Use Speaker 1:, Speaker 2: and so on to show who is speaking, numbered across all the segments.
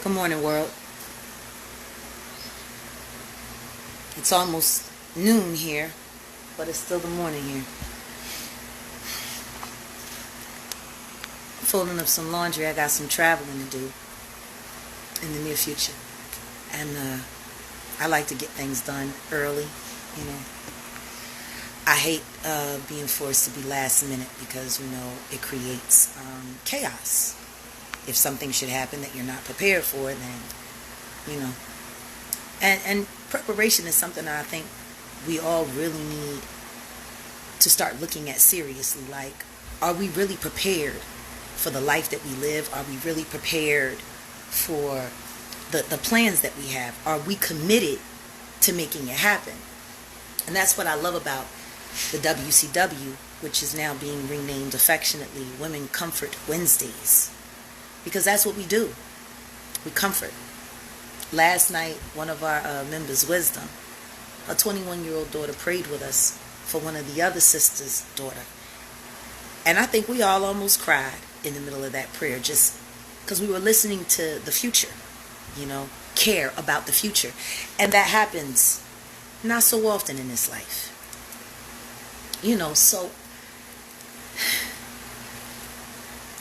Speaker 1: Good morning, world. It's almost noon here, but it's still the morning here. Folding up some laundry. I got some traveling to do in the near future. And I like to get things done early, you know. I hate being forced to be last minute because, it creates chaos. If something should happen that you're not prepared for, then, And preparation is something that I think we all really need to start looking at seriously. Like, are we really prepared for the life that we live? Are we really prepared for the plans that we have? Are we committed to making it happen? And that's what I love about the WCW, which is now being renamed affectionately Women Comfort Wednesdays. Because that's what we do. We comfort. Last night, one of our members, Wisdom, a 21-year-old daughter, prayed with us for one of the other sisters' daughter. And I think we all almost cried in the middle of that prayer just because we were listening to the future, care about the future. And that happens not so often in this life. So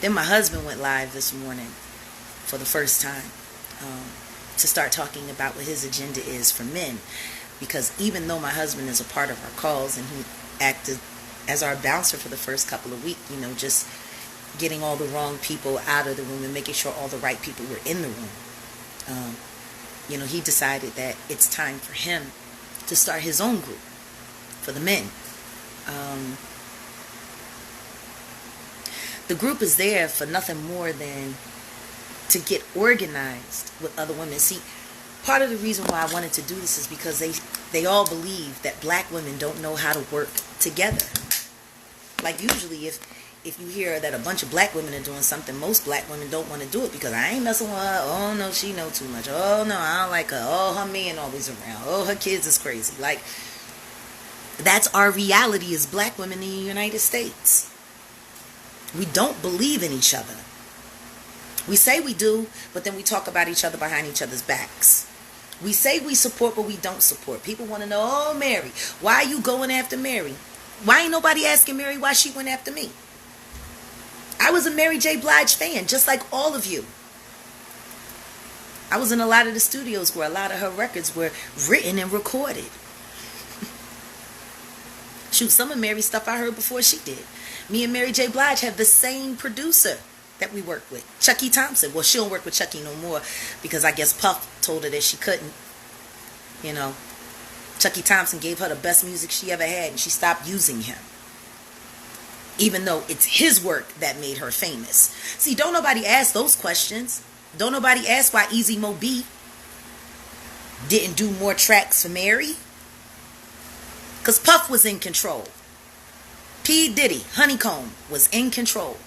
Speaker 1: then my husband went live this morning for the first time to start talking about what his agenda is for men. Because even though my husband is a part of our calls and he acted as our bouncer for the first couple of weeks, just getting all the wrong people out of the room and making sure all the right people were in the room, he decided that it's time for him to start his own group for the men. The group is there for nothing more than to get organized with other women. See, part of the reason why I wanted to do this is because they all believe that black women don't know how to work together. Like usually if you hear that a bunch of black women are doing something, most black women don't want to do it because I ain't messing with her. Oh no, she know too much. Oh no, I don't like her. Oh, her man always around. Oh, her kids is crazy. Like, that's our reality as black women in the United States. We don't believe in each other. We say we do, but then we talk about each other behind each other's backs. We say we support, but we don't support. People want to know, oh, Mary, why are you going after Mary? Why ain't nobody asking Mary why she went after me? I was a Mary J. Blige fan, just like all of you. I was in a lot of the studios where a lot of her records were written and recorded. Shoot, some of Mary's stuff I heard before she did. Me and Mary J. Blige have the same producer that we work with, Chucky Thompson. Well, she don't work with Chucky no more because I guess Puff told her that she couldn't. Chucky Thompson gave her the best music she ever had and she stopped using him. Even though it's his work that made her famous. See, don't nobody ask those questions. Don't nobody ask why Easy Mo B didn't do more tracks for Mary. Because Puff was in control. P. Diddy, Honeycomb, was in control.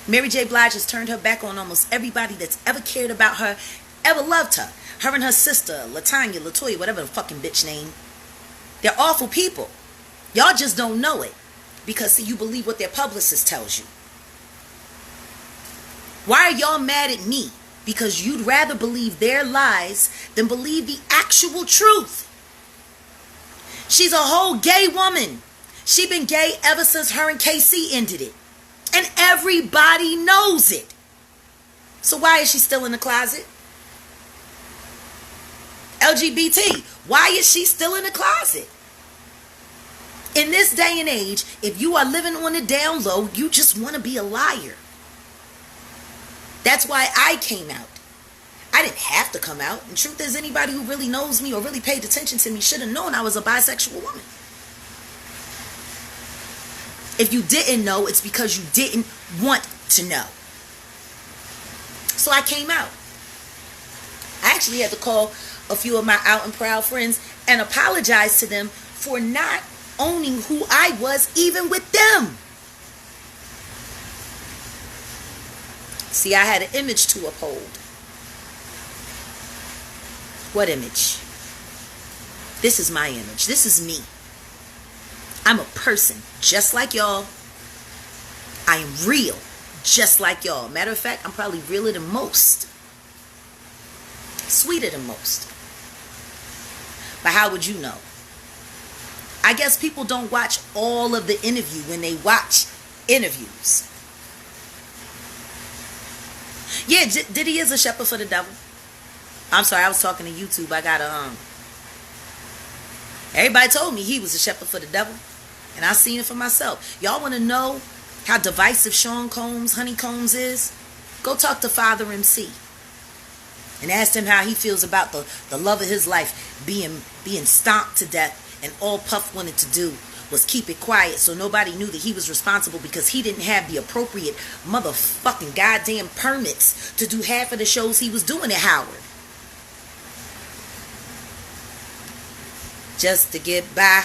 Speaker 1: Mary J. Blige has turned her back on almost everybody that's ever cared about her, ever loved her. Her and her sister, LaTanya, LaToya, whatever the fucking bitch name. They're awful people. Y'all just don't know it. Because, see, you believe what their publicist tells you. Why are y'all mad at me? Because you'd rather believe their lies than believe the actual truth. She's a whole gay woman. She been gay ever since her and KC ended it. And everybody knows it. So why is she still in the closet? LGBT, why is she still in the closet? In this day and age, if you are living on the down low, you just want to be a liar. That's why I came out. I didn't have to come out. And truth is, anybody who really knows me or really paid attention to me should have known I was a bisexual woman. If you didn't know, it's because you didn't want to know. So I came out. I actually had to call a few of my out and proud friends and apologize to them for not owning who I was even with them. See, I had an image to uphold. What image? This is my image. This is me. I'm a person just like y'all. I am real just like y'all. Matter of fact, I'm probably realer than most. Sweeter than most. But how would you know? I guess people don't watch all of the interview when they watch interviews. Yeah, Diddy is a shepherd for the devil. I'm sorry, I was talking to YouTube. I got everybody told me he was a shepherd for the devil. And I seen it for myself. Y'all want to know how divisive Sean Combs, Honey Combs is? Go talk to Father MC. And ask him how he feels about the love of his life being stomped to death. And all Puff wanted to do was keep it quiet so nobody knew that he was responsible because he didn't have the appropriate motherfucking goddamn permits to do half of the shows he was doing at Howard. Just to get by.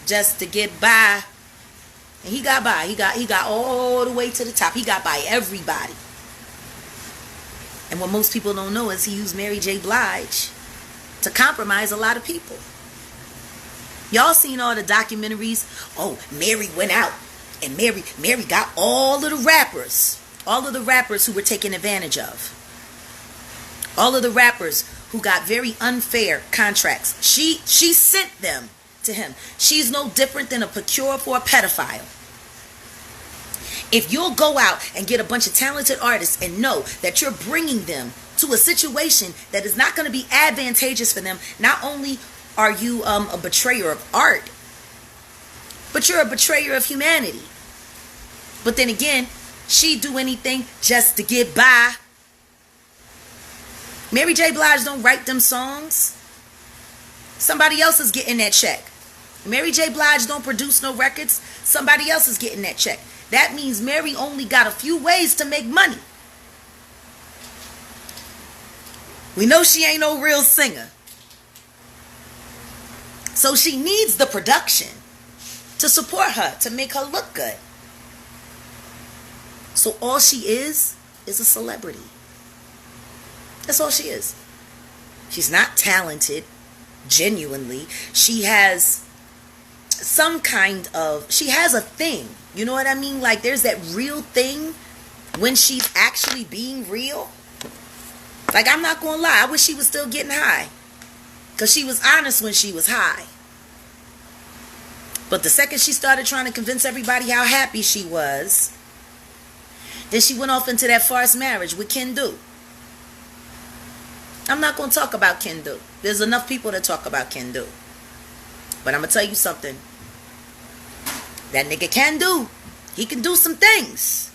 Speaker 1: Just to get by. And he got by. He got all the way to the top. He got by everybody. And what most people don't know is he used Mary J. Blige to compromise a lot of people. Y'all seen all the documentaries? Oh, Mary went out and Mary got all of the rappers who were taken advantage of. All of the rappers who got very unfair contracts. She sent them to him. She's no different than a procure for a pedophile. If you'll go out and get a bunch of talented artists and know that you're bringing them to a situation that is not going to be advantageous for them, not only are you a betrayer of art, but you're a betrayer of humanity. But then again, she'd do anything just to get by. Mary J. Blige don't write them songs. Somebody else is getting that check. Mary J. Blige don't produce no records. Somebody else is getting that check. That means Mary only got a few ways to make money. We know she ain't no real singer. So she needs the production to support her, to make her look good. So all she is a celebrity. That's all she is. She's not talented, genuinely. She has some kind of, she has a thing. You know what I mean? Like there's that real thing when she's actually being real. Like I'm not going to lie. I wish she was still getting high. Because she was honest when she was high. But the second she started trying to convince everybody how happy she was, then she went off into that farce marriage with Ken Do. I'm not going to talk about Ken Do. There's enough people to talk about Ken Do. But I'm going to tell you something. That nigga can do. He can do some things.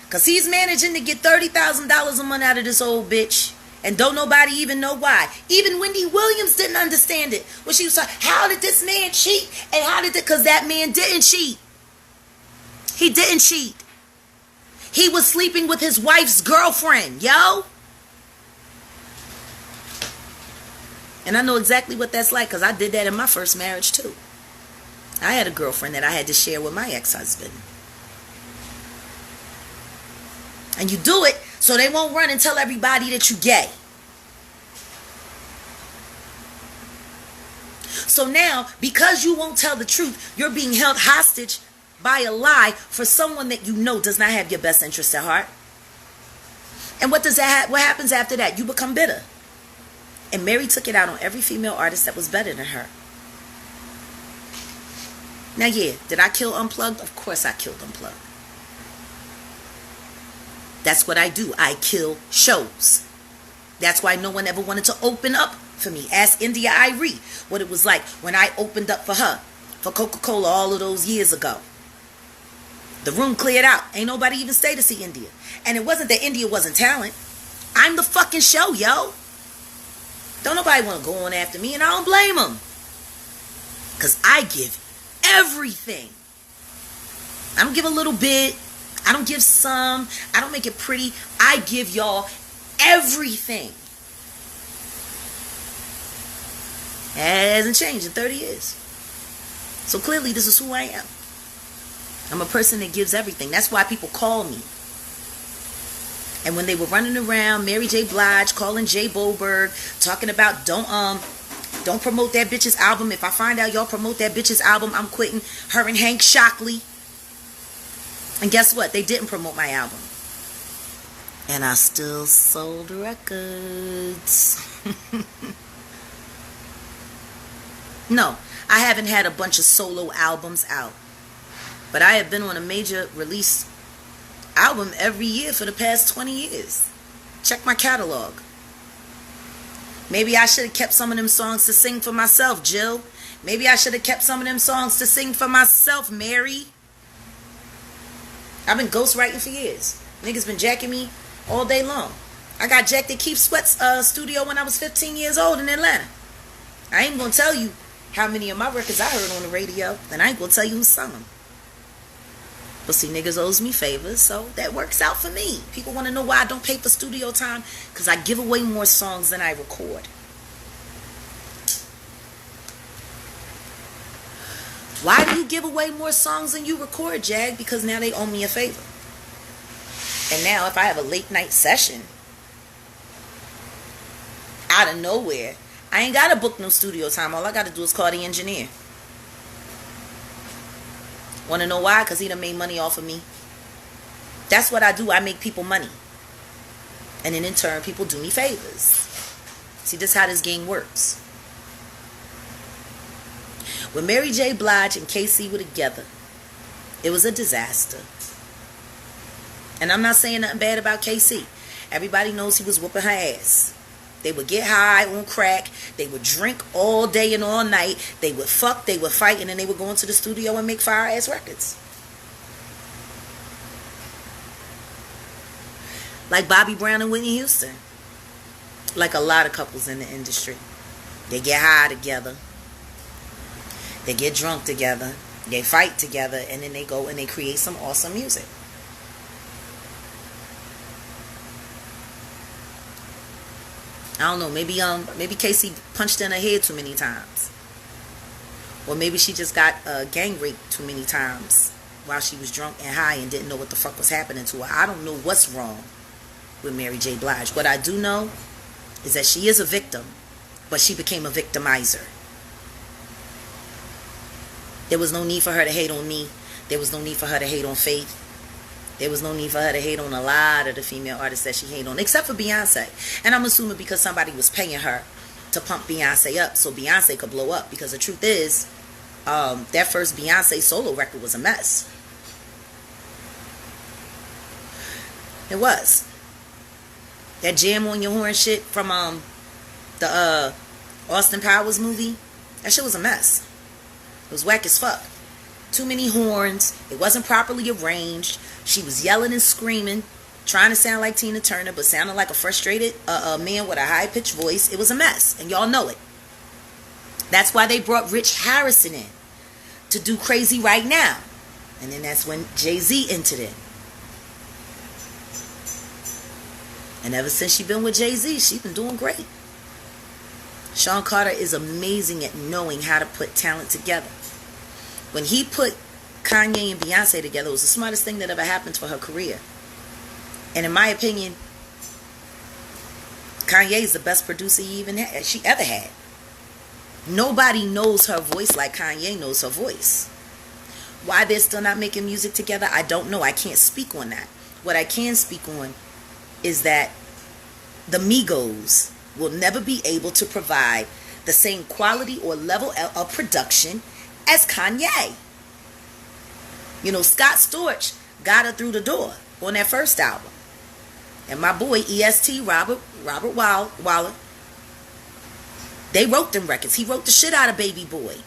Speaker 1: Because he's managing to get $30,000 a month out of this old bitch. And don't nobody even know why. Even Wendy Williams didn't understand it. When she was like, how did this man cheat? And how did it? Because that man didn't cheat. He didn't cheat. He was sleeping with his wife's girlfriend, yo. And I know exactly what that's like because I did that in my first marriage too. I had a girlfriend that I had to share with my ex-husband. And you do it so they won't run and tell everybody that you're gay. So now, because you won't tell the truth, you're being held hostage by a lie for someone that you know does not have your best interest at heart. And what happens after that? You become bitter. And Mary took it out on every female artist that was better than her. Now, yeah, did I kill Unplugged? Of course I killed Unplugged. That's what I do. I kill shows. That's why no one ever wanted to open up for me. Ask India Irie what it was like when I opened up for her, for Coca-Cola all of those years ago. The room cleared out. Ain't nobody even stay to see India. And it wasn't that India wasn't talent. I'm the fucking show, yo. Don't nobody want to go on after me, and I don't blame them. Because I give everything. I don't give a little bit. I don't give some. I don't make it pretty. I give y'all everything. It hasn't changed in 30 years. So clearly this is who I am. I'm a person that gives everything. That's why people call me. And when they were running around, Mary J. Blige calling Jay Boberg, talking about don't promote that bitch's album. If I find out y'all promote that bitch's album, I'm quitting. Her and Hank Shockley. And guess what? They didn't promote my album. And I still sold records. No, I haven't had a bunch of solo albums out. But I have been on a major release album every year for the past 20 years. Check my catalog. Maybe I should have kept some of them songs to sing for myself, Jill. Maybe I should have kept some of them songs to sing for myself, Mary. I've been ghostwriting for years. Niggas been jacking me all day long. I got jacked at Keith Sweat's studio when I was 15 years old in Atlanta. I ain't gonna tell you how many of my records I heard on the radio, and I ain't gonna tell you who sung them. But see, niggas owes me favors, so that works out for me. People want to know why I don't pay for studio time, because I give away more songs than I record. Why do you give away more songs than you record, Jag? Because now they owe me a favor. And now if I have a late night session, out of nowhere, I ain't got to book no studio time. All I got to do is call the engineer. Want to know why? Because he done made money off of me. That's what I do. I make people money. And then in turn, people do me favors. See, this is how this game works. When Mary J. Blige and KC were together, it was a disaster. And I'm not saying nothing bad about KC. Everybody knows he was whooping her ass. They would get high on crack. They would drink all day and all night. They would fuck. They would fight. And then they would go into the studio and make fire-ass records. Like Bobby Brown and Whitney Houston. Like a lot of couples in the industry. They get high together. They get drunk together. They fight together. And then they go and they create some awesome music. I don't know, maybe Casey punched in her head too many times. Or maybe she just got gang raped too many times while she was drunk and high and didn't know what the fuck was happening to her. I don't know what's wrong with Mary J. Blige. What I do know is that she is a victim, but she became a victimizer. There was no need for her to hate on me. There was no need for her to hate on Faith. There was no need for her to hate on a lot of the female artists that she hated on, except for Beyonce. And I'm assuming because somebody was paying her to pump Beyonce up so Beyonce could blow up. Because the truth is, that first Beyonce solo record was a mess. It was. That Jam on Your Horn shit from the Austin Powers movie, that shit was a mess. It was whack as fuck. Too many horns. It wasn't properly arranged. She was yelling and screaming, trying to sound like Tina Turner, but sounding like a frustrated man with a high-pitched voice. It was a mess, and y'all know it. That's why they brought Rich Harrison in to do Crazy Right Now. And then that's when Jay-Z entered in. And ever since she's been with Jay-Z, she's been doing great. Sean Carter is amazing at knowing how to put talent together. When he put Kanye and Beyonce together, it was the smartest thing that ever happened for her career. And in my opinion, Kanye is the best producer she ever had. Nobody knows her voice like Kanye knows her voice. Why they're still not making music together, I don't know. I can't speak on that. What I can speak on is that the Migos will never be able to provide the same quality or level of production as Kanye. You know, Scott Storch got her through the door on that first album. And my boy, EST, Robert Waller, they wrote them records. He wrote the shit out of Baby Boy.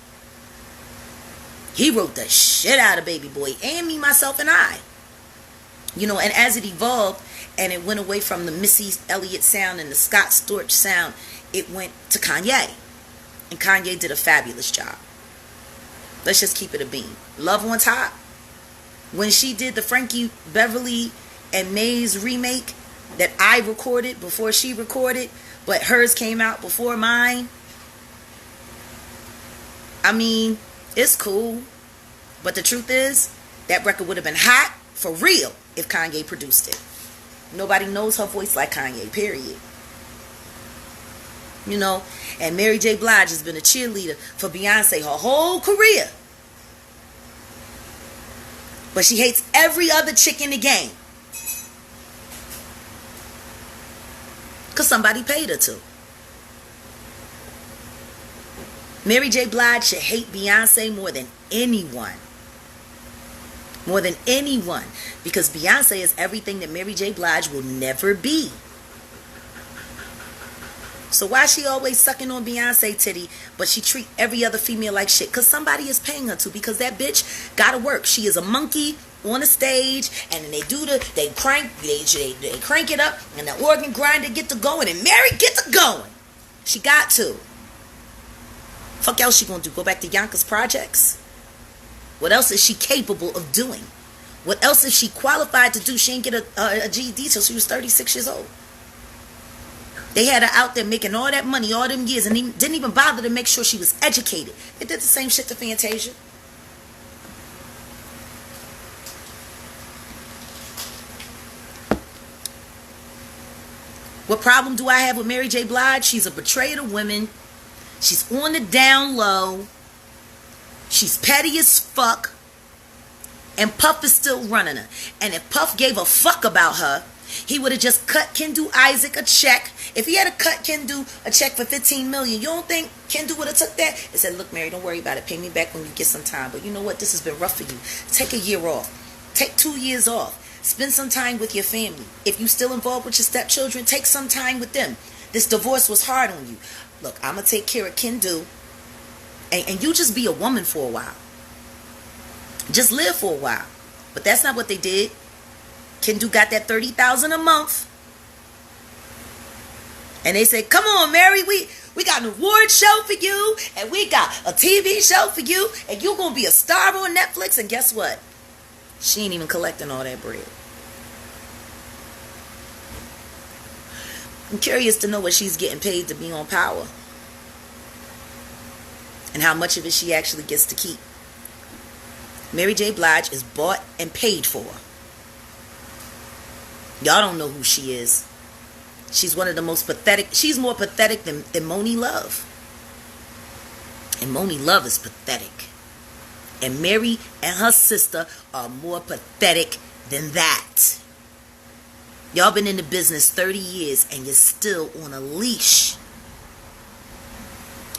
Speaker 1: He wrote the shit out of Baby Boy. And Me, Myself, and I. You know, and as it evolved and it went away from the Missy Elliott sound and the Scott Storch sound, it went to Kanye. And Kanye did a fabulous job. Let's just keep it a beam. Love on Top. When she did the Frankie Beverly and Maze remake that I recorded before she recorded, but hers came out before mine. I mean, it's cool. But the truth is, that record would have been hot for real if Kanye produced it. Nobody knows her voice like Kanye, period. You know, and Mary J. Blige has been a cheerleader for Beyonce her whole career. But she hates every other chick in the game. Because somebody paid her to. Mary J. Blige should hate Beyonce more than anyone. More than anyone. Because Beyonce is everything that Mary J. Blige will never be. So why she always sucking on Beyonce titty, but she treat every other female like shit? Because somebody is paying her to. Because that bitch gotta work. She is a monkey on a stage, and then they crank it up, and the organ grinder get to going, and Mary get to going. She got to. Fuck else she gonna do? Go back to Yonkers Projects? What else is she capable of doing? What else is she qualified to do? She didn't get a GED till she was 36 years old. They had her out there making all that money all them years and didn't even bother to make sure she was educated. They did the same shit to Fantasia. What problem do I have with Mary J. Blige? She's a betrayer of women. She's on the down low. She's petty as fuck. And Puff is still running her. And if Puff gave a fuck about her, he would have just cut Kendu Isaac a check. If he had to cut Kendu a check for $15 million, you don't think Kendu would have took that? He said, look, Mary, don't worry about it. Pay me back when you get some time. But you know what? This has been rough for you. Take a year off. Take 2 years off. Spend some time with your family. If you're still involved with your stepchildren, take some time with them. This divorce was hard on you. Look, I'm going to take care of Kendu. And you just be a woman for a while. Just live for a while. But that's not what they did. Kendu got that $30,000 a month. And they said, come on, Mary, we got an award show for you, and we got a TV show for you, and you're going to be a star on Netflix. And guess what? She ain't even collecting all that bread. I'm curious to know what she's getting paid to be on Power. And how much of it she actually gets to keep. Mary J. Blige is bought and paid for. Y'all don't know who she is. She's one of the most pathetic. She's more pathetic than Moni Love. And Moni Love is pathetic. And Mary and her sister are more pathetic than that. Y'all been in the business 30 years and you're still on a leash.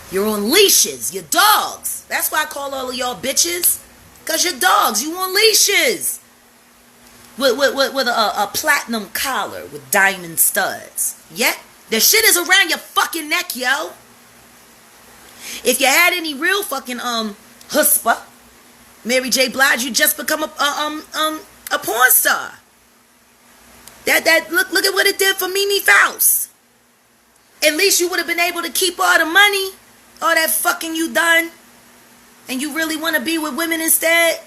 Speaker 1: You're on leashes. You're dogs. That's why I call all of y'all bitches. Because you're dogs. You on leashes. With a platinum collar with diamond studs. Yeah? The shit is around your fucking neck, yo. If you had any real fucking chutzpah, Mary J. Blige, you just become a porn star. Look at what it did for Mimi Faust. At least you would have been able to keep all the money, all that fucking you done, and you really want to be with women instead.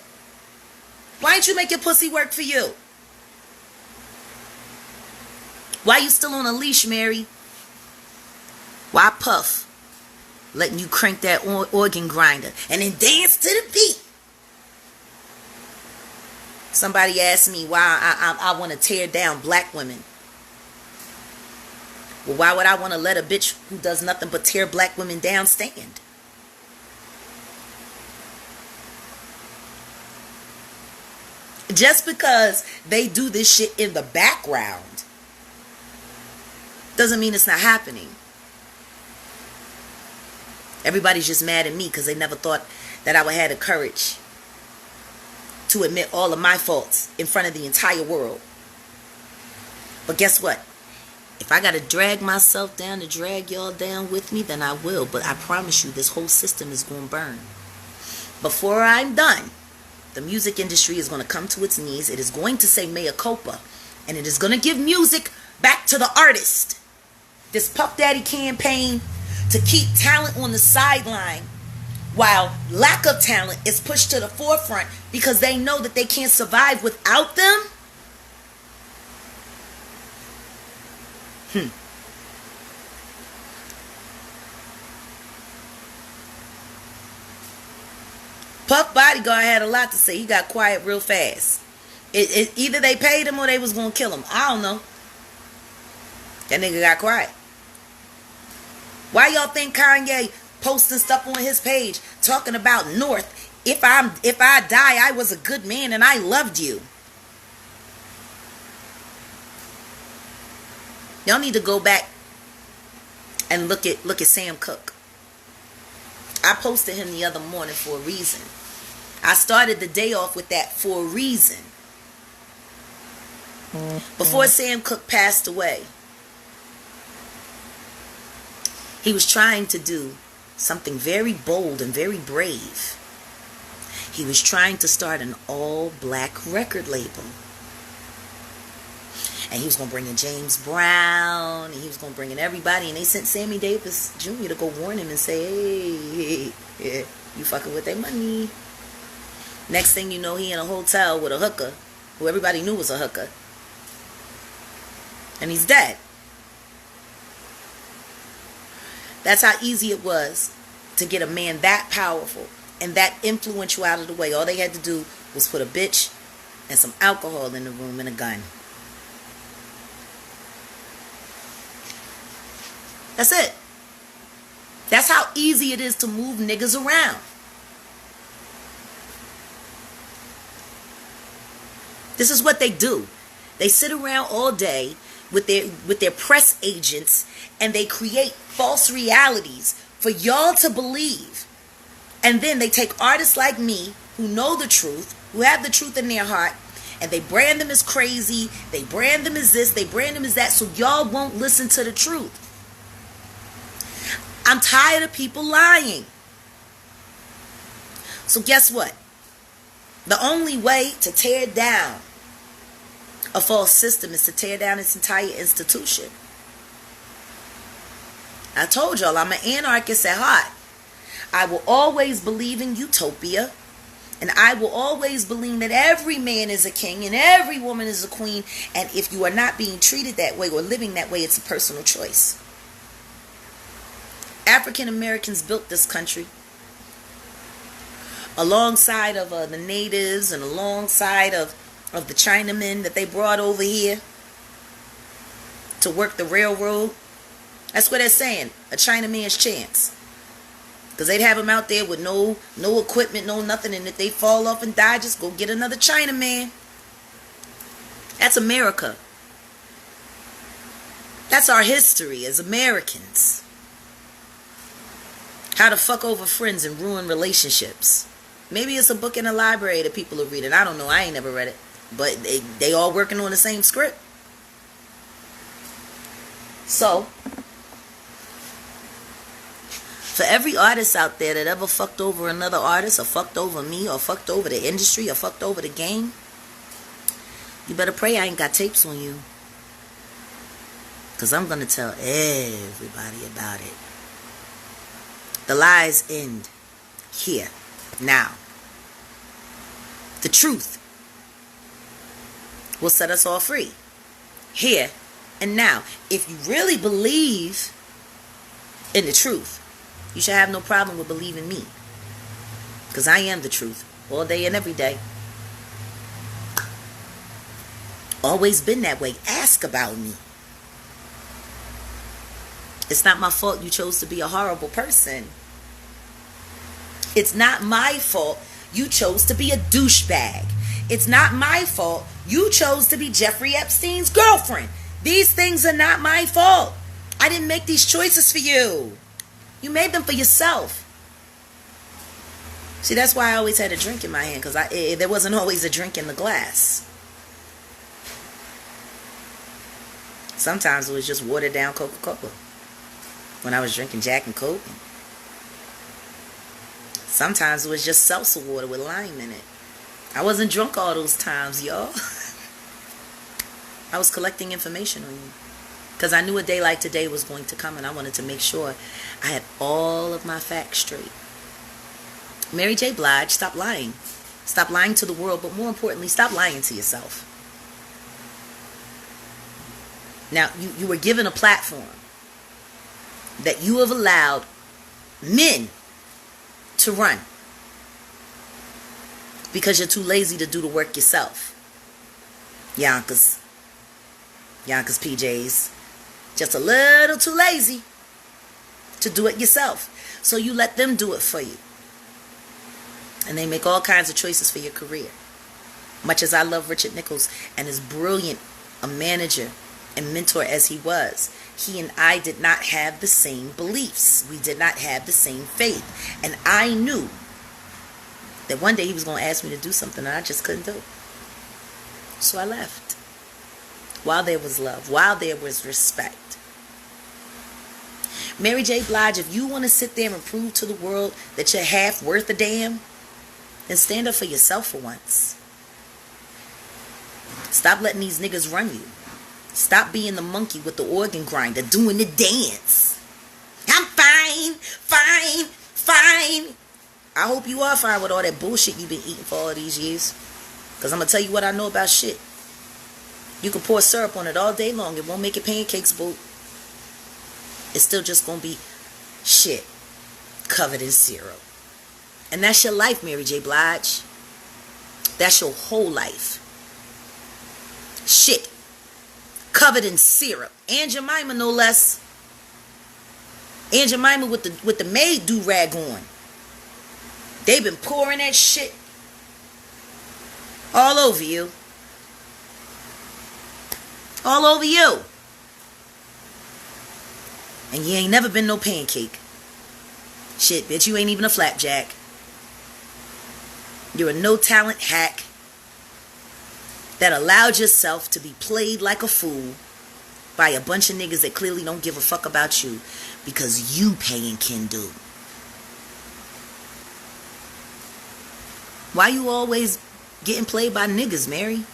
Speaker 1: Why ain't you make your pussy work for you? Why you still on a leash, Mary? Why Puff letting you crank that organ grinder and then dance to the beat? Somebody asked me why I want to tear down black women. Well, why would I want to let a bitch who does nothing but tear black women down stand? Just because they do this shit in the background doesn't mean it's not happening. Everybody's just mad at me because they never thought that I would have the courage to admit all of my faults in front of the entire world. But guess what? If I got to drag myself down to drag y'all down with me, then I will. But I promise you, this whole system is going to burn. Before I'm done, the music industry is going to come to its knees. It is going to say mea culpa. And it is going to give music back to the artist. This Puff Daddy campaign to keep talent on the sideline while lack of talent is pushed to the forefront because they know that they can't survive without them. Puff Bodyguard had a lot to say. He got quiet real fast. Either they paid him or they was going to kill him. I don't know. That nigga got quiet. Why y'all think Kanye posting stuff on his page talking about North? If I die, I was a good man and I loved you. Y'all need to go back and look at Sam Cooke. I posted him the other morning for a reason. I started the day off with that for a reason. Before Sam Cooke passed away, he was trying to do something very bold and very brave. He was trying to start an all-black record label. And he was going to bring in James Brown, and he was going to bring in everybody. And they sent Sammy Davis Jr. to go warn him and say, hey, you fucking with their money. Next thing you know, he in a hotel with a hooker, who everybody knew was a hooker. And he's dead. That's how easy it was to get a man that powerful and that influential out of the way. All they had to do was put a bitch and some alcohol in the room and a gun. That's it. That's how easy it is to move niggas around. This is what they do. They sit around all day with their press agents, and they create false realities for y'all to believe. And then they take artists like me, who know the truth, who have the truth in their heart, and they brand them as crazy, they brand them as this, they brand them as that, so y'all won't listen to the truth. I'm tired of people lying. So guess what? The only way to tear down a false system is to tear down its entire institution. I told y'all I'm an anarchist at heart. I will always believe in utopia, and I will always believe that every man is a king and every woman is a queen, and if you are not being treated that way or living that way, it's a personal choice. African Americans built this country alongside of the natives and alongside of the Chinamen that they brought over here to work the railroad. That's what they're saying, a Chinaman's chance. Because they'd have them out there with no equipment, no nothing, and if they fall off and die, just go get another Chinaman. That's America. That's our history as Americans. How to fuck over friends and ruin relationships. Maybe it's a book in a library that people are reading. I don't know. I ain't never read it. But they all working on the same script. So, for every artist out there that ever fucked over another artist, or fucked over me, or fucked over the industry, or fucked over the game, you better pray I ain't got tapes on you. Because I'm going to tell everybody about it. The lies end here, now. The truth will set us all free, here and now. If you really believe in the truth, you should have no problem with believing me. Because I am the truth, all day and every day. Always been that way. Ask about me. It's not my fault you chose to be a horrible person. It's not my fault you chose to be a douchebag. It's not my fault you chose to be Jeffrey Epstein's girlfriend. These things are not my fault. I didn't make these choices for you. You made them for yourself. See, that's why I always had a drink in my hand, because there wasn't always a drink in the glass. Sometimes it was just watered down Coca-Cola when I was drinking Jack and Coke. Sometimes it was just seltzer water with lime in it. I wasn't drunk all those times, y'all. I was collecting information on you. Because I knew a day like today was going to come, and I wanted to make sure I had all of my facts straight. Mary J. Blige, stop lying. Stop lying to the world, but more importantly, stop lying to yourself. Now, you were given a platform that you have allowed men to run because you're too lazy to do the work yourself. Yonkers PJs, just a little too lazy to do it yourself. So you let them do it for you. And they make all kinds of choices for your career. Much as I love Richard Nichols and as brilliant a manager and mentor as he was, he and I did not have the same beliefs. We did not have the same faith. And I knew that one day he was going to ask me to do something that I just couldn't do. So I left. While there was love, while there was respect. Mary J. Blige, if you want to sit there and prove to the world that you're half worth a damn, then stand up for yourself for once. Stop letting these niggas run you. Stop being the monkey with the organ grinder doing the dance. I'm fine, fine, fine. I hope you are fine with all that bullshit you've been eating for all these years. Because I'm going to tell you what I know about shit. You can pour syrup on it all day long. It won't make it pancakes, boo. It's still just going to be shit covered in syrup. And that's your life, Mary J. Blige. That's your whole life. Shit covered in syrup. Aunt Jemima, no less. Aunt Jemima with the maid do-rag on. They've been pouring that shit all over you. All over you. And you ain't never been no pancake. Shit, bitch, you ain't even a flapjack. You're a no-talent hack that allowed yourself to be played like a fool by a bunch of niggas that clearly don't give a fuck about you because you paying Ken do. Why you always getting played by niggas, Mary?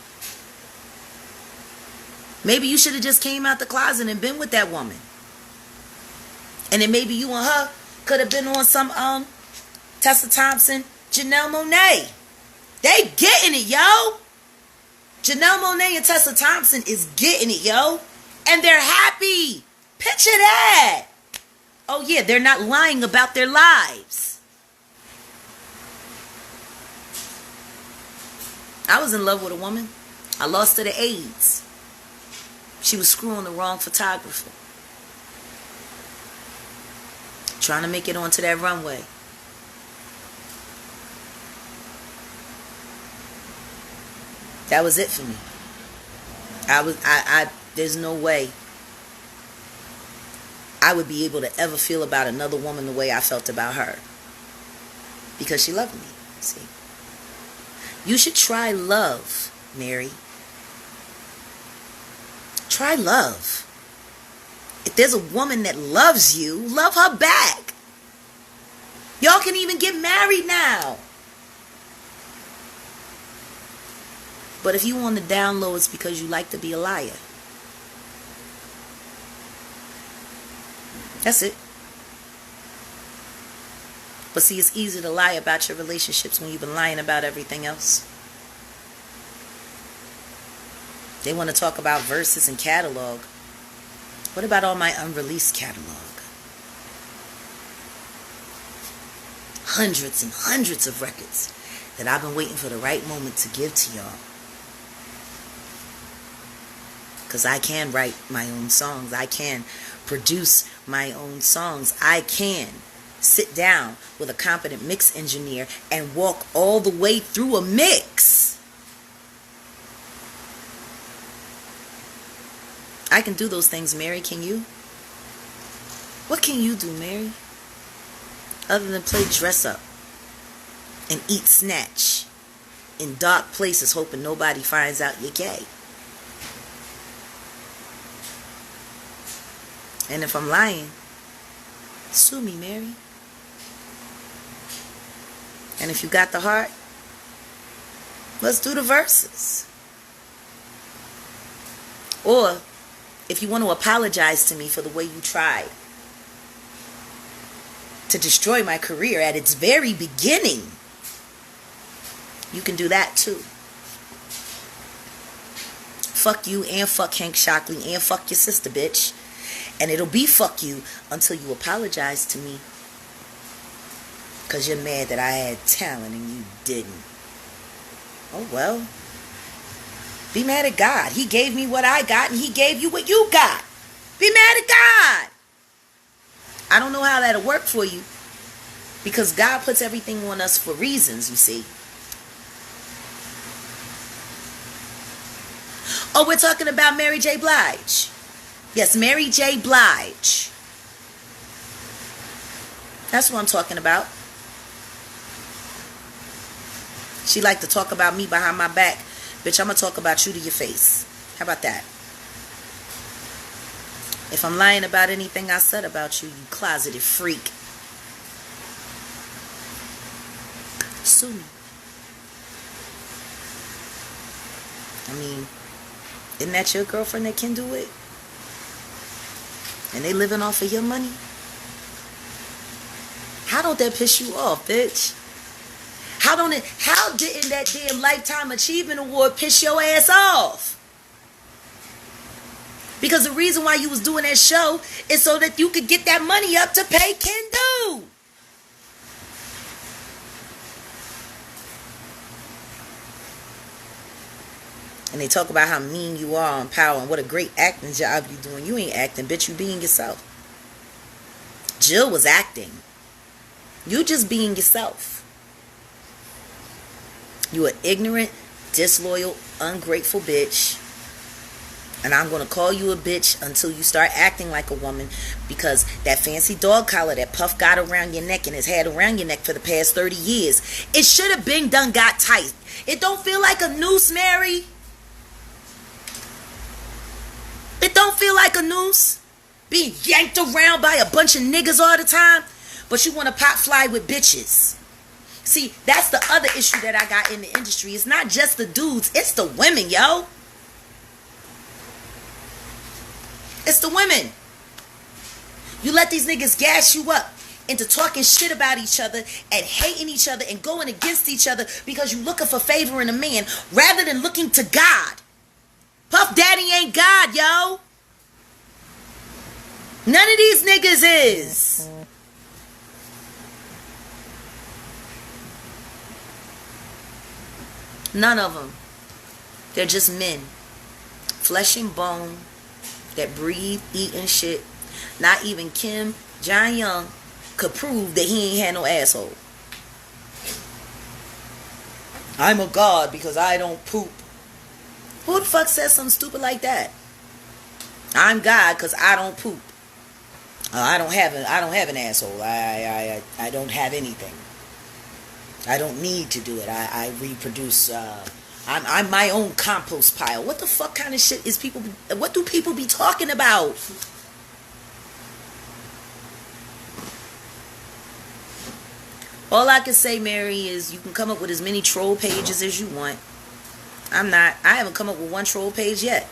Speaker 1: Maybe you should have just came out the closet and been with that woman. And then maybe you and her could have been on some Tessa Thompson, Janelle Monáe. They getting it, yo. Janelle Monáe and Tessa Thompson is getting it, yo. And they're happy. Picture that. Oh yeah, they're not lying about their lives. I was in love with a woman. I lost her to AIDS. She was screwing the wrong photographer. Trying to make it onto that runway. That was it for me. There's no way I would be able to ever feel about another woman the way I felt about her. Because she loved me, see. You should try love, Mary. Try love. If there's a woman that loves you, love her back. Y'all can even get married now. But if you on the down low, it's because you like to be a liar. That's it. But see, it's easy to lie about your relationships when you've been lying about everything else. They want to talk about verses and catalog. What about all my unreleased catalog? Hundreds and hundreds of records that I've been waiting for the right moment to give to y'all. Because I can write my own songs. I can produce my own songs. I can sit down with a competent mix engineer and walk all the way through a mix. I can do those things, Mary. Can you? What can you do, Mary? Other than play dress up and eat snatch in dark places hoping nobody finds out you're gay. And if I'm lying, sue me, Mary. And if you got the heart, let's do the verses. Or if you want to apologize to me for the way you tried to destroy my career at its very beginning, you can do that too. Fuck you and fuck Hank Shockley and fuck your sister, bitch. And it'll be fuck you until you apologize to me. Because you're mad that I had talent and you didn't. Oh well. Be mad at God. He gave me what I got and he gave you what you got. Be mad at God. I don't know how that'll work for you. Because God puts everything on us for reasons, you see. Oh, we're talking about Mary J. Blige. Yes, Mary J. Blige. That's what I'm talking about. She like to talk about me behind my back. Bitch, I'm going to talk about you to your face. How about that? If I'm lying about anything I said about you, you closeted freak, sue me. I mean, isn't that your girlfriend that can do it? And they living off of your money? How don't that piss you off, bitch? How didn't that damn Lifetime Achievement Award piss your ass off? Because the reason why you was doing that show is so that you could get that money up to pay Kendu. And they talk about how mean you are on Power and what a great acting job you doing. You ain't acting, bitch. You being yourself. Jill was acting. You just being yourself. You an ignorant, disloyal, ungrateful bitch. And I'm going to call you a bitch until you start acting like a woman, because that fancy dog collar that Puff got around your neck and has had around your neck for the past 30 years, it should have been done got tight. It don't feel like a noose, Mary. It don't feel like a noose. Being yanked around by a bunch of niggas all the time, but you want to pop fly with bitches. See, that's the other issue that I got in the industry. It's not just the dudes, it's the women, yo. It's the women. You let these niggas gas you up into talking shit about each other and hating each other and going against each other because you looking for favor in a man rather than looking to God. Puff Daddy ain't God, yo. None of these niggas is. None of them. They're just men. Flesh and bone. That breathe, eat, and shit. Not even Kim Jong-un could prove that he ain't had no asshole. I'm a god because I don't poop. Who the fuck says something stupid like that? I'm God because I don't poop. I don't have an asshole. I don't have anything. I don't need to do it. I reproduce. I'm my own compost pile. What the fuck kind of shit is people? What do people be talking about? All I can say, Mary, is you can come up with as many troll pages as you want. I haven't come up with one troll page yet.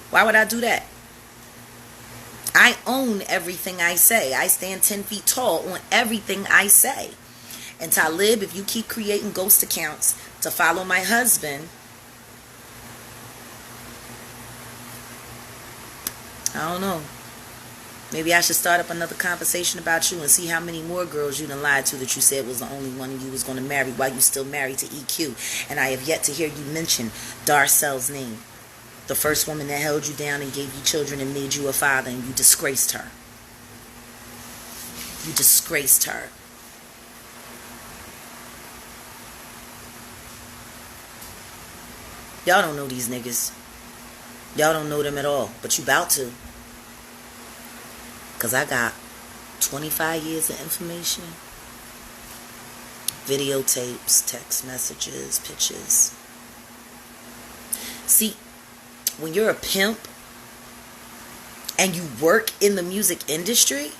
Speaker 1: Why would I do that? I own everything I say. I stand 10 feet tall on everything I say. And Talib, if you keep creating ghost accounts to follow my husband, I don't know. Maybe I should start up another conversation about you and see how many more girls you done lied to that you said was the only one you was going to marry while you still married to EQ. And I have yet to hear you mention Darcel's name. The first woman that held you down and gave you children and made you a father, and you disgraced her. You disgraced her. Y'all don't know these niggas. Y'all don't know them at all. But you bout to. Because I got 25 years of information. Videotapes, text messages, pictures. See, when you're a pimp and you work in the music industry,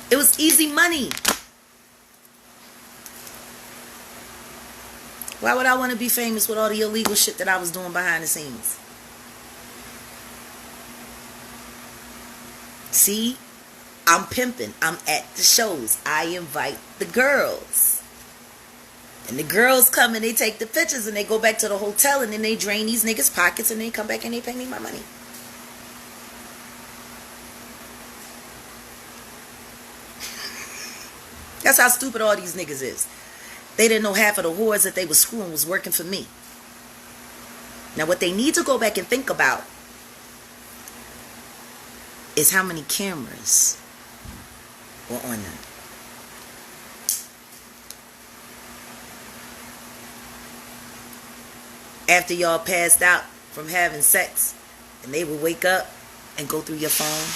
Speaker 1: it was easy money. Why would I want to be famous with all the illegal shit that I was doing behind the scenes? See? I'm pimping. I'm at the shows. I invite the girls. And the girls come and they take the pictures and they go back to the hotel and then they drain these niggas' pockets and they come back and they pay me my money. That's how stupid all these niggas is. They didn't know half of the whores that they was screwing was working for me. Now what they need to go back and think about is how many cameras were on them. after y'all passed out from having sex, and they would wake up and go through your phone.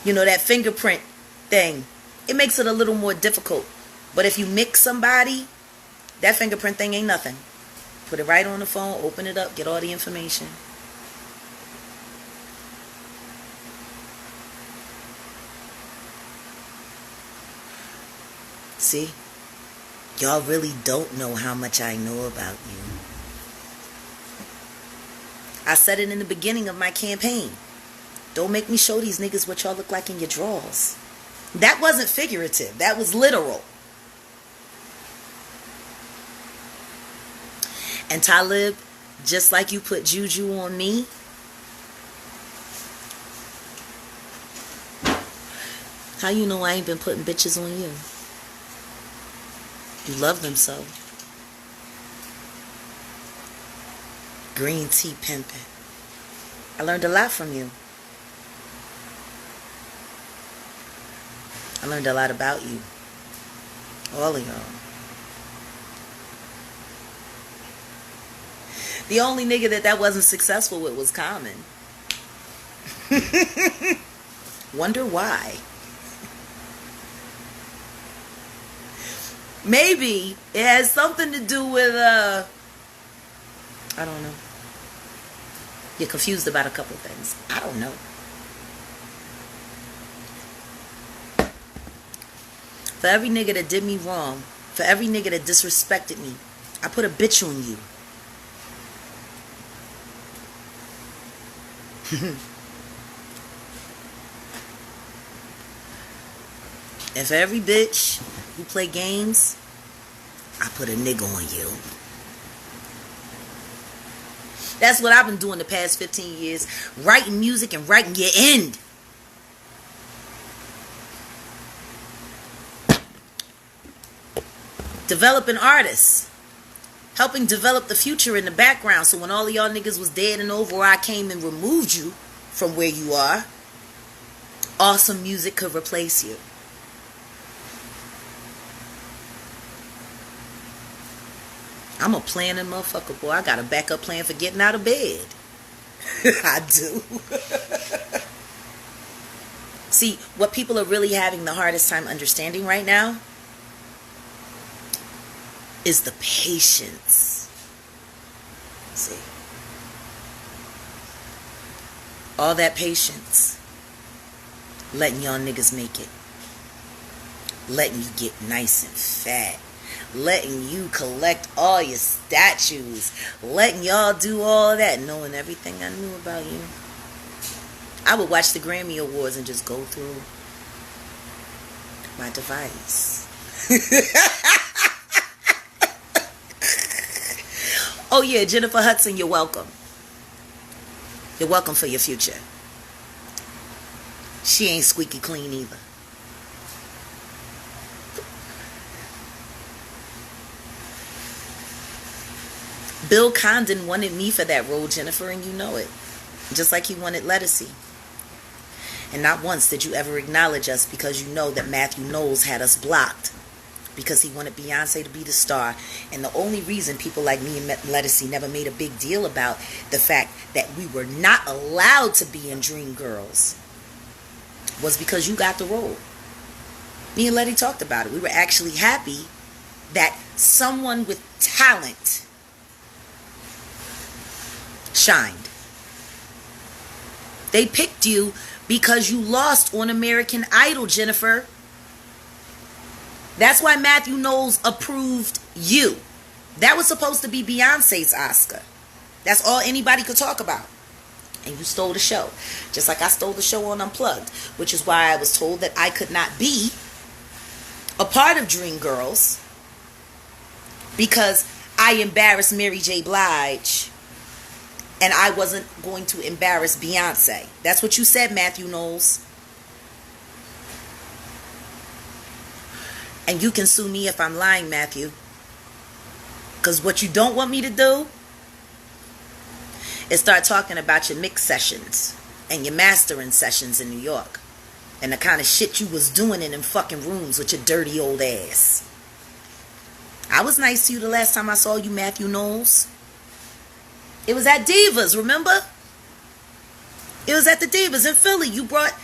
Speaker 1: You know, that fingerprint thing, it makes it a little more difficult. But if you mix somebody, that fingerprint thing ain't nothing. Put it right on the phone, open it up, get all the information. See? Y'all really don't know how much I know about you. I said it in the beginning of my campaign. Don't make me show these niggas what y'all look like in your drawers. That wasn't figurative. That was literal. And Talib, just like you put juju on me, how you know I ain't been putting bitches on you? You love them so. Green tea pimping. I learned a lot from you. I learned a lot about you. All of y'all. The only nigga that wasn't successful with was Common. Wonder why. Maybe it has something to do with, I don't know. You're confused about a couple things. I don't know. For every nigga that did me wrong, for every nigga that disrespected me, I put a bitch on you. And for every bitch who play games, I put a nigga on you. That's what I've been doing the past 15 years. Writing music and writing your end. Developing artists. Helping develop the future in the background. So when all of y'all niggas was dead and over, or I came and removed you from where you are, awesome music could replace you. I'm a planning motherfucker, boy. I got a backup plan for getting out of bed. I do. See, what people are really having the hardest time understanding right now is the patience. See? All that patience. Letting y'all niggas make it. Letting you get nice and fat. Letting you collect all your statues. Letting y'all do all of that. Knowing everything I knew about you. I would watch the Grammy Awards and just go through my device. Oh yeah, Jennifer Hudson, you're welcome. You're welcome for your future. She ain't squeaky clean either. Bill Condon wanted me for that role, Jennifer, and you know it. Just like he wanted Lettucey. And not once did you ever acknowledge us because you know that Matthew Knowles had us blocked because he wanted Beyonce to be the star. And the only reason people like me and Lettucey never made a big deal about the fact that we were not allowed to be in Dreamgirls was because you got the role. Me and Letty talked about it. We were actually happy that someone with talent shined. They picked you because you lost on American Idol, Jennifer. That's why Matthew Knowles approved you. That was supposed to be Beyonce's Oscar. That's all anybody could talk about. And you stole the show. Just like I stole the show on Unplugged. Which is why I was told that I could not be a part of Dreamgirls. Because I embarrassed Mary J. Blige. And I wasn't going to embarrass Beyonce. That's what you said, Matthew Knowles. And you can sue me if I'm lying, Matthew. Because what you don't want me to do is start talking about your mix sessions and your mastering sessions in New York. And the kind of shit you was doing in them fucking rooms with your dirty old ass. I was nice to you the last time I saw you, Matthew Knowles. It was at Divas, remember? It was at the Divas in Philly. You brought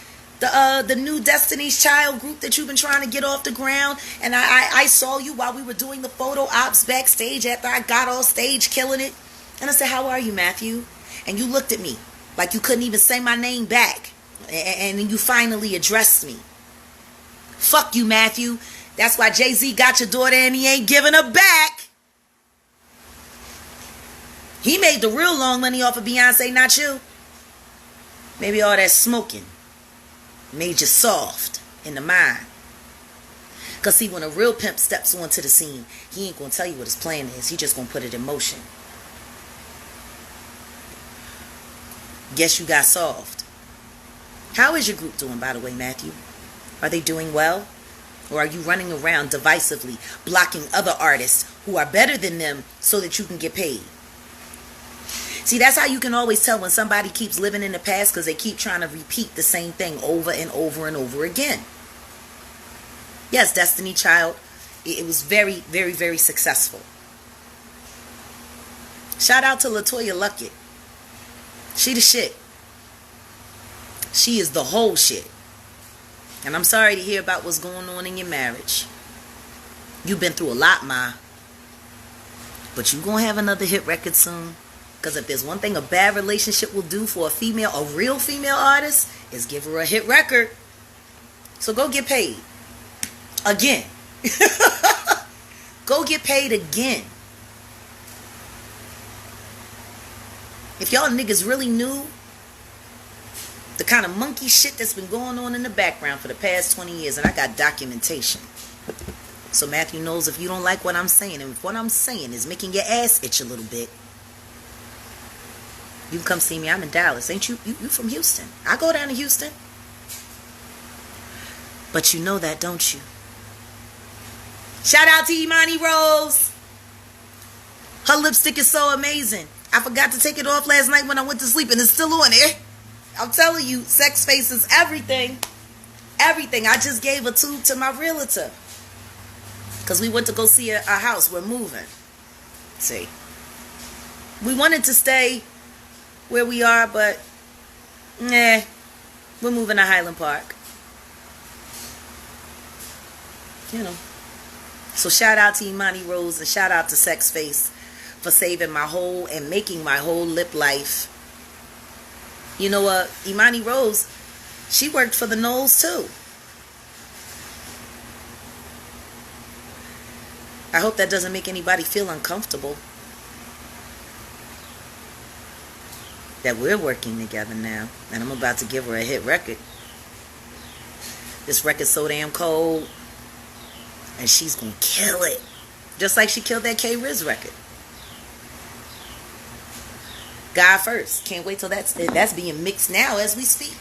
Speaker 1: the new Destiny's Child group that you've been trying to get off the ground. And I saw you while we were doing the photo ops backstage after I got off stage killing it. And I said, how are you, Matthew? And you looked at me like you couldn't even say my name back. And then you finally addressed me. Fuck you, Matthew. That's why Jay-Z got your daughter and he ain't giving her back. He made the real long money off of Beyonce, not you. Maybe all that smoking made you soft in the mind. Because see, when a real pimp steps onto the scene, he ain't going to tell you what his plan is. He just going to put it in motion. Guess you got soft. How is your group doing, by the way, Matthew? Are they doing well? Or are you running around divisively, blocking other artists who are better than them so that you can get paid? See, that's how you can always tell when somebody keeps living in the past, because they keep trying to repeat the same thing over and over and over again. Yes, Destiny Child, it was very, very, very successful. Shout out to LaToya Luckett. She the shit. She is the whole shit. And I'm sorry to hear about what's going on in your marriage. You've been through a lot, Ma. But you gonna have another hit record soon. Because if there's one thing a bad relationship will do for a real female artist, is give her a hit record. So go get paid. Again. Go get paid again. If y'all niggas really knew the kind of monkey shit that's been going on in the background for the past 20 years, and I got documentation. So Matthew knows if you don't like what I'm saying, and if what I'm saying is making your ass itch a little bit, you can come see me. I'm in Dallas. Ain't you? You from Houston. I go down to Houston. But you know that, don't you? Shout out to Imani Rose. Her lipstick is so amazing. I forgot to take it off last night when I went to sleep, and it's still on there. I'm telling you, sex face is everything. Everything. I just gave a tube to my realtor. Because we went to go see a house. We're moving. See. We wanted to stay where we are, but we're moving to Highland Park. You know. So shout out to Imani Rose and shout out to Sex Face for saving my whole and making my whole lip life. You know what? Imani Rose, she worked for the Knowles too. I hope that doesn't make anybody feel uncomfortable. That we're working together now. And I'm about to give her a hit record. This record's so damn cold. And she's going to kill it. Just like she killed that K-Riz record. God First. Can't wait till that's being mixed now as we speak.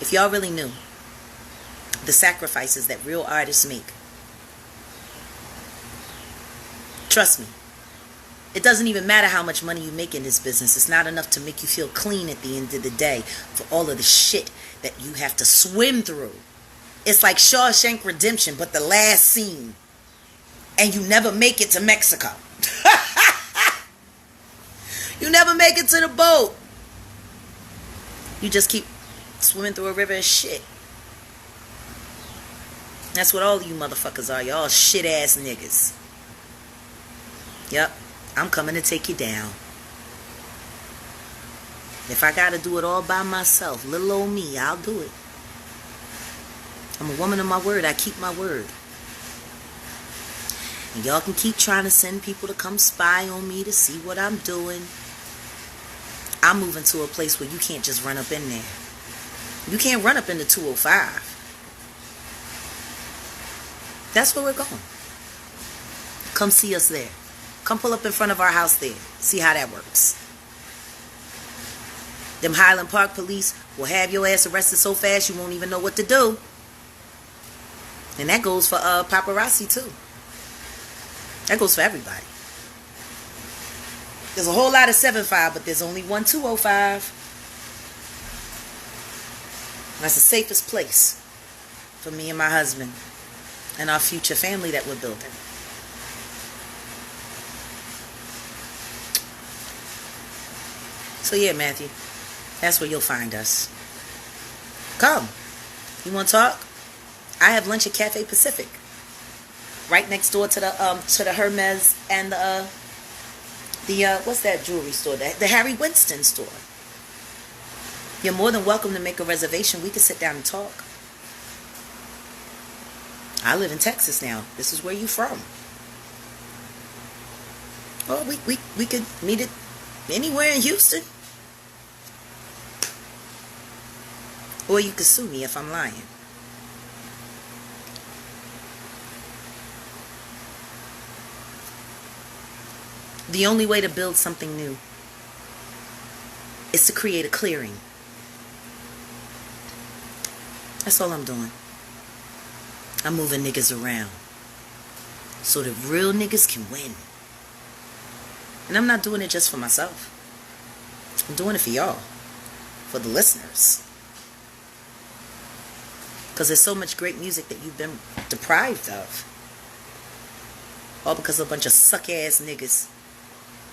Speaker 1: If y'all really knew the sacrifices that real artists make, trust me, it doesn't even matter how much money you make in this business. It's not enough to make you feel clean at the end of the day for all of the shit that you have to swim through. It's like Shawshank Redemption, but the last scene. And you never make it to Mexico. You never make it to the boat. You just keep swimming through a river of shit. That's what all of you motherfuckers are. Y'all shit ass niggas. Yep. I'm coming to take you down. If I gotta do it all by myself, little old me, I'll do it. I'm a woman of my word. I keep my word. And y'all can keep trying to send people to come spy on me to see what I'm doing. I'm moving to a place where you can't just run up in there. You can't run up in the 205. That's where we're going. Come see us there. Come pull up in front of our house there. See how that works. Them Highland Park police will have your ass arrested so fast you won't even know what to do. And that goes for paparazzi too. That goes for everybody. There's a whole lot of 7.5, but there's only one 205. That's the safest place for me and my husband and our future family that we're building. So yeah, Matthew, that's where you'll find us. Come. You want to talk? I have lunch at Cafe Pacific, right next door to the Hermes and the what's that jewelry store? The Harry Winston store. You're more than welcome to make a reservation. We can sit down and talk. I live in Texas now. This is where you from. Well, we could meet it anywhere in Houston. Or you could sue me if I'm lying. The only way to build something new is to create a clearing. That's all I'm doing. I'm moving niggas around so that real niggas can win. And I'm not doing it just for myself. I'm doing it for y'all, for the listeners. Because there's so much great music that you've been deprived of. All because of a bunch of suck-ass niggas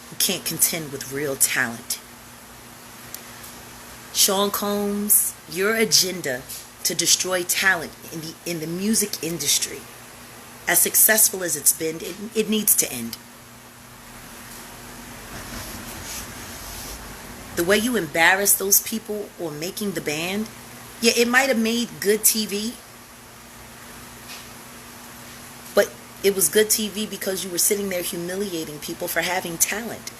Speaker 1: who can't contend with real talent. Sean Combs, your agenda to destroy talent in the music industry, as successful as it's been, it needs to end. The way you embarrass those people or making the band, yeah, it might have made good TV, but it was good TV because you were sitting there humiliating people for having talent.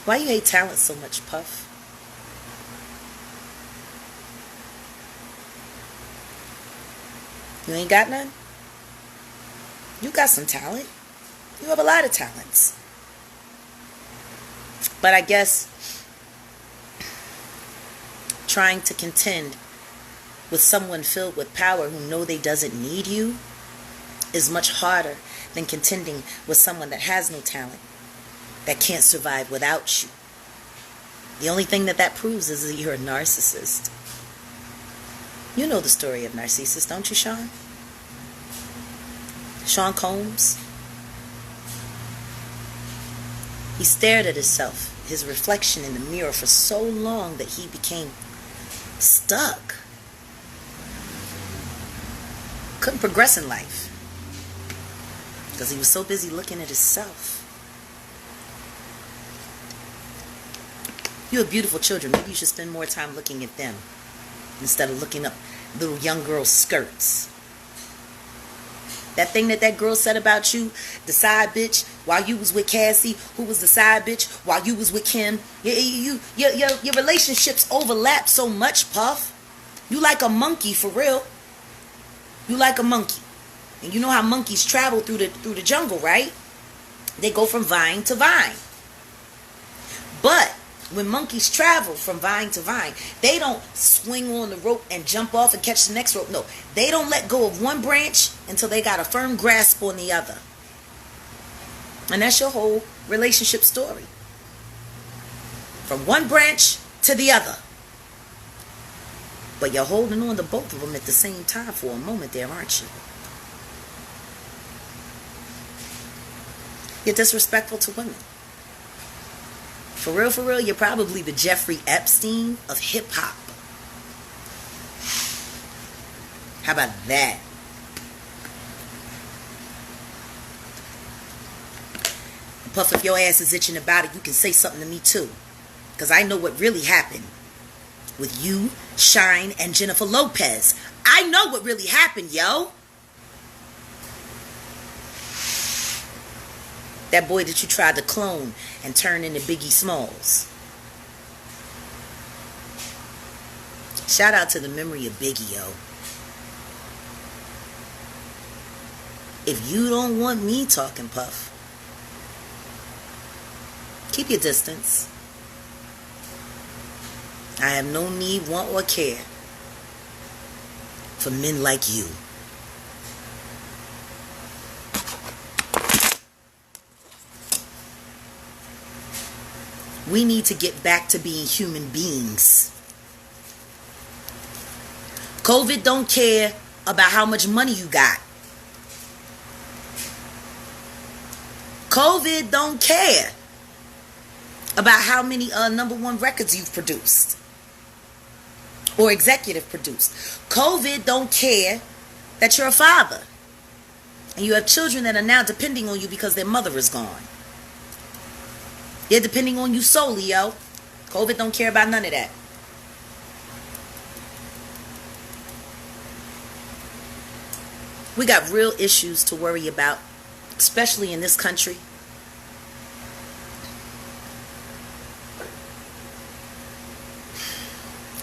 Speaker 1: Why you hate talent so much, Puff? You ain't got none? You got some talent. You have a lot of talents. But I guess trying to contend with someone filled with power who know they doesn't need you is much harder than contending with someone that has no talent, that can't survive without you. The only thing that proves is that you're a narcissist. You know the story of Narcissus, don't you, Sean? Sean Combs. He stared at himself, his reflection in the mirror, for so long that he became stuck. Couldn't progress in life because he was so busy looking at himself. You have beautiful children. Maybe you should spend more time looking at them instead of looking up little young girls' skirts. That thing that girl said about you, the side bitch, while you was with Cassie, who was the side bitch while you was with Kim. Your relationships overlap so much, Puff. You like a monkey for real. You like a monkey. And you know how monkeys travel through the jungle, right? They go from vine to vine. But when monkeys travel from vine to vine, they don't swing on the rope and jump off and catch the next rope. No, they don't let go of one branch until they got a firm grasp on the other. And that's your whole relationship story. From one branch to the other. But you're holding on to both of them at the same time for a moment there, aren't you? You're disrespectful to women. For real, you're probably the Jeffrey Epstein of hip-hop. How about that? Puff, if your ass is itching about it, you can say something to me too. Because I know what really happened with you, Shine, and Jennifer Lopez. I know what really happened, yo. That boy that you tried to clone and turn into Biggie Smalls. Shout out to the memory of Biggie, yo. If you don't want me talking, Puff, keep your distance. I have no need, want, or care for men like you. We need to get back to being human beings. COVID don't care about how much money you got. COVID don't care about how many number one records you've produced or executive produced. COVID don't care that you're a father and you have children that are now depending on you because their mother is gone. They're depending on you solely, yo. COVID don't care about none of that. We got real issues to worry about, especially in this country.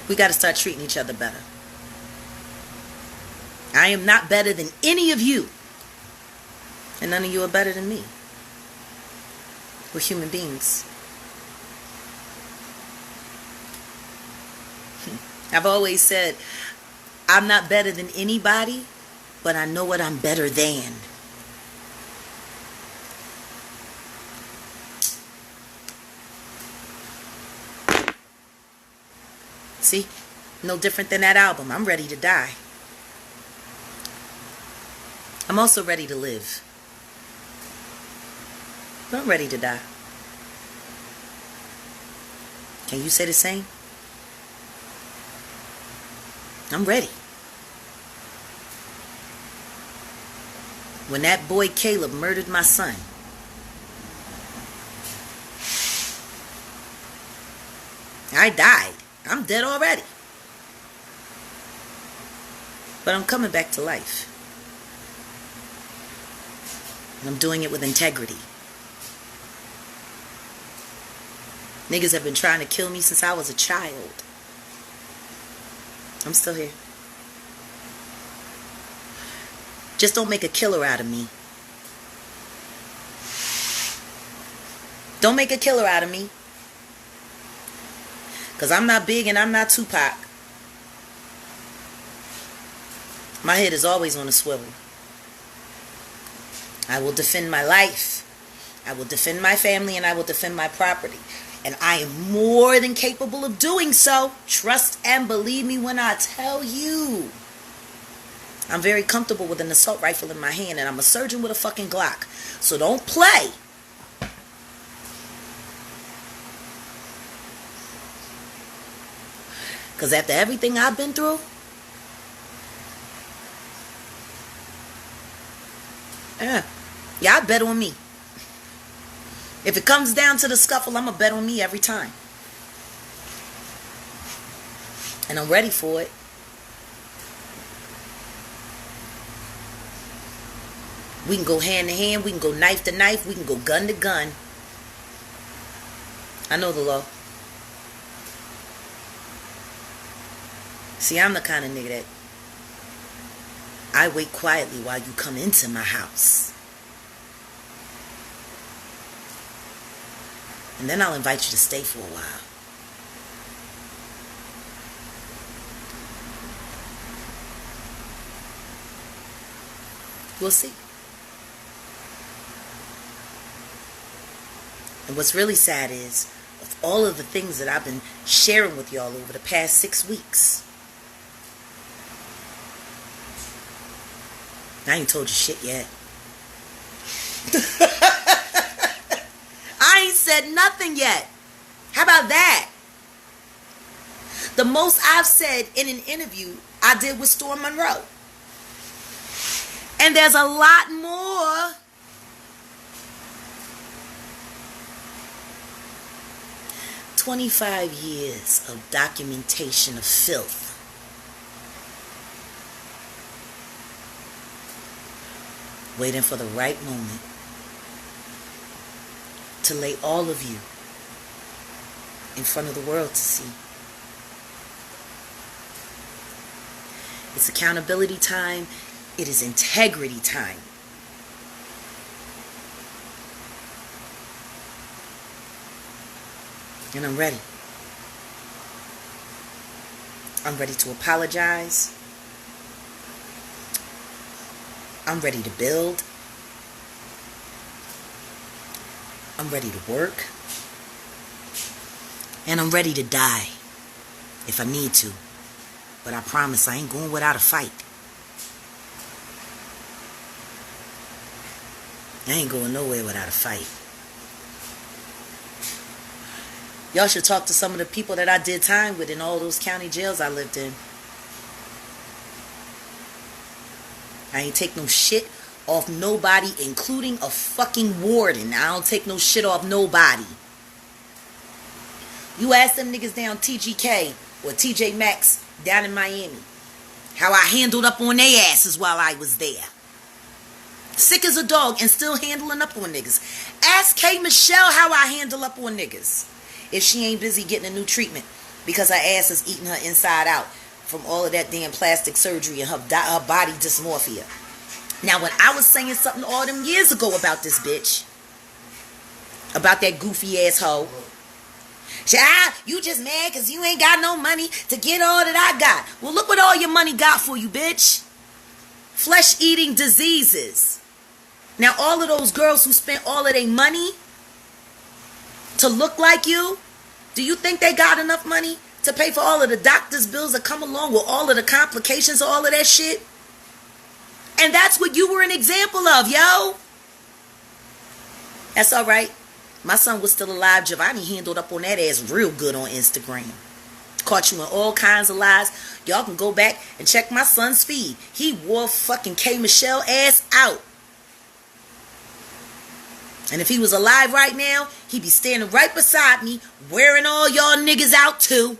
Speaker 1: We got to start treating each other better. I am not better than any of you. And none of you are better than me. We're human beings. I've always said, I'm not better than anybody, but I know what I'm better than. See? No different than that album. I'm ready to die. I'm also ready to live. But I'm ready to die. Can you say the same? I'm ready. When that boy Caleb murdered my son, I died. I'm dead already. But I'm coming back to life. And I'm doing it with integrity. Niggas have been trying to kill me since I was a child. I'm still here. Just don't make a killer out of me. Don't make a killer out of me. Because I'm not big and I'm not Tupac. My head is always on a swivel. I will defend my life. I will defend my family and I will defend my property. And I am more than capable of doing so. Trust and believe me when I tell you. I'm very comfortable with an assault rifle in my hand and I'm a surgeon with a fucking Glock. So don't play. Because after everything I've been through, y'all bet on me. If it comes down to the scuffle, I'm going to bet on me every time. And I'm ready for it. We can go hand to hand. We can go knife to knife. We can go gun to gun. I know the law. See, I'm the kind of nigga that I wait quietly while you come into my house. And then I'll invite you to stay for a while. We'll see. And what's really sad is, of all of the things that I've been sharing with y'all over the past 6 weeks, I ain't told you shit yet. I ain't said nothing yet. How about that? The most I've said in an interview I did with Storm Monroe. And there's a lot more. "25 years of documentation of filth. Waiting for the right moment to lay all of you in front of the world to see. It's accountability time. It is integrity time. And I'm ready. I'm ready to apologize. I'm ready to build. I'm ready to work. And I'm ready to die if I need to. But I promise I ain't going without a fight. I ain't going nowhere without a fight. Y'all should talk to some of the people that I did time with in all those county jails I lived in. I ain't take no shit off nobody, including a fucking warden. I don't take no shit off nobody. You ask them niggas down TGK or TJ Maxx down in Miami how I handled up on their asses while I was there. Sick as a dog and still handling up on niggas. Ask K. Michelle how I handle up on niggas if she ain't busy getting a new treatment because her ass is eating her inside out from all of that damn plastic surgery and her body dysmorphia. Now, when I was saying something all them years ago about this bitch, about that goofy asshole, you just mad because you ain't got no money to get all that I got. Well, look what all your money got for you, bitch. Flesh-eating diseases. Now, all of those girls who spent all of their money to look like you, do you think they got enough money to pay for all of the doctor's bills that come along with all of the complications of all of that shit? And that's what you were an example of, yo. That's all right. My son was still alive. Giovanni handled up on that ass real good on Instagram. Caught you in all kinds of lies. Y'all can go back and check my son's feed. He wore fucking K. Michelle ass out. And if he was alive right now, he'd be standing right beside me, wearing all y'all niggas out too.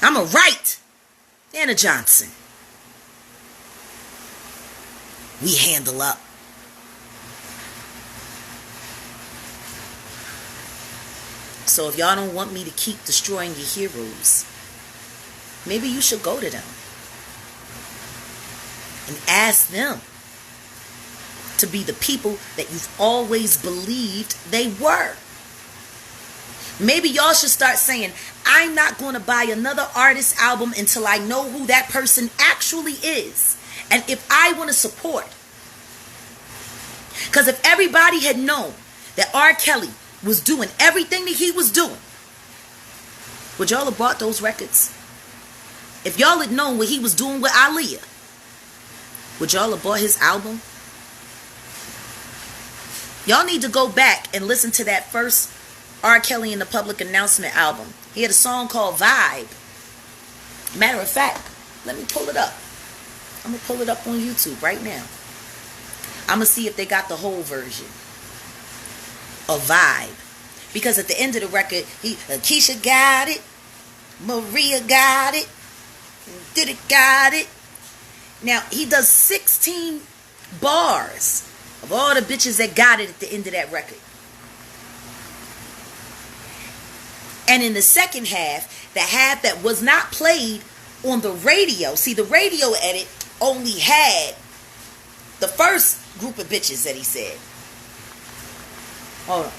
Speaker 1: I'm a Wright and a Johnson. We handle up. So if y'all don't want me to keep destroying your heroes, maybe you should go to them and ask them to be the people that you've always believed they were. Maybe y'all should start saying, I'm not going to buy another artist's album until I know who that person actually is. And if I want to support. Because if everybody had known that R. Kelly was doing everything that he was doing, would y'all have bought those records? If y'all had known what he was doing with Aaliyah, would y'all have bought his album? Y'all need to go back and listen to that first R. Kelly in the Public Announcement album. He had a song called Vibe. Matter of fact, let me pull it up. I'm going to pull it up on YouTube right now. I'm going to see if they got the whole version of Vibe. Because at the end of the record, Keisha got it. Maria got it. Did it got it. Now, he does 16 bars of all the bitches that got it at the end of that record. And in the second half, the half that was not played on the radio. See, the radio edit only had the first group of bitches that he said. Hold on.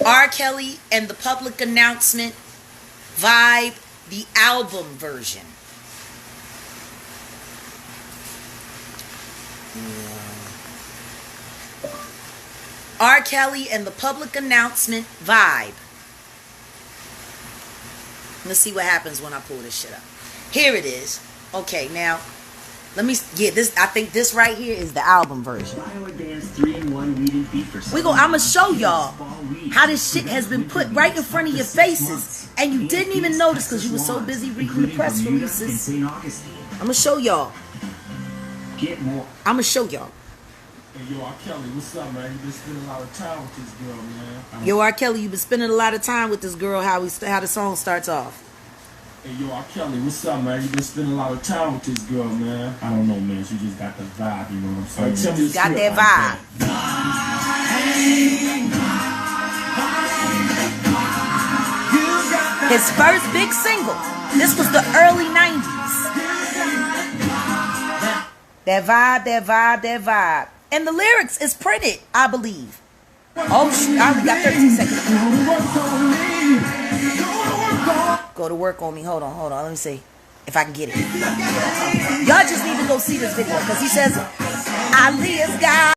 Speaker 1: R. Kelly and the Public Announcement Vibe, the album version. R. Kelly and the Public Announcement Vibe. Let's see what happens when I pull this shit up. Here it is. Okay, now let me get this. I think this right here is the album version. I'm gonna show y'all how this shit has been put right in front of your faces, and you didn't even notice because you were so busy reading the press releases. I'm gonna show y'all. I'm gonna show y'all.
Speaker 2: Hey, yo, R. Kelly, what's up, man? You been spending a lot of time with this girl, man.
Speaker 1: Yo, R. Kelly, you been spending a lot of time with this girl. How the song starts off.
Speaker 2: Hey, yo, R. Kelly, what's up, man? You been spending a lot of time with this girl, man. I don't know, man. She just got the vibe, you know what I'm saying? Tell me
Speaker 1: got that vibe. His first big single. This was the early 90s. That vibe, that vibe, that vibe. And the lyrics is printed, I believe. Oh, shoot, I only got 13 seconds. Go to work on me. Hold on. Let me see if I can get it. Y'all just need to go see this video because he says, Aaliyah's got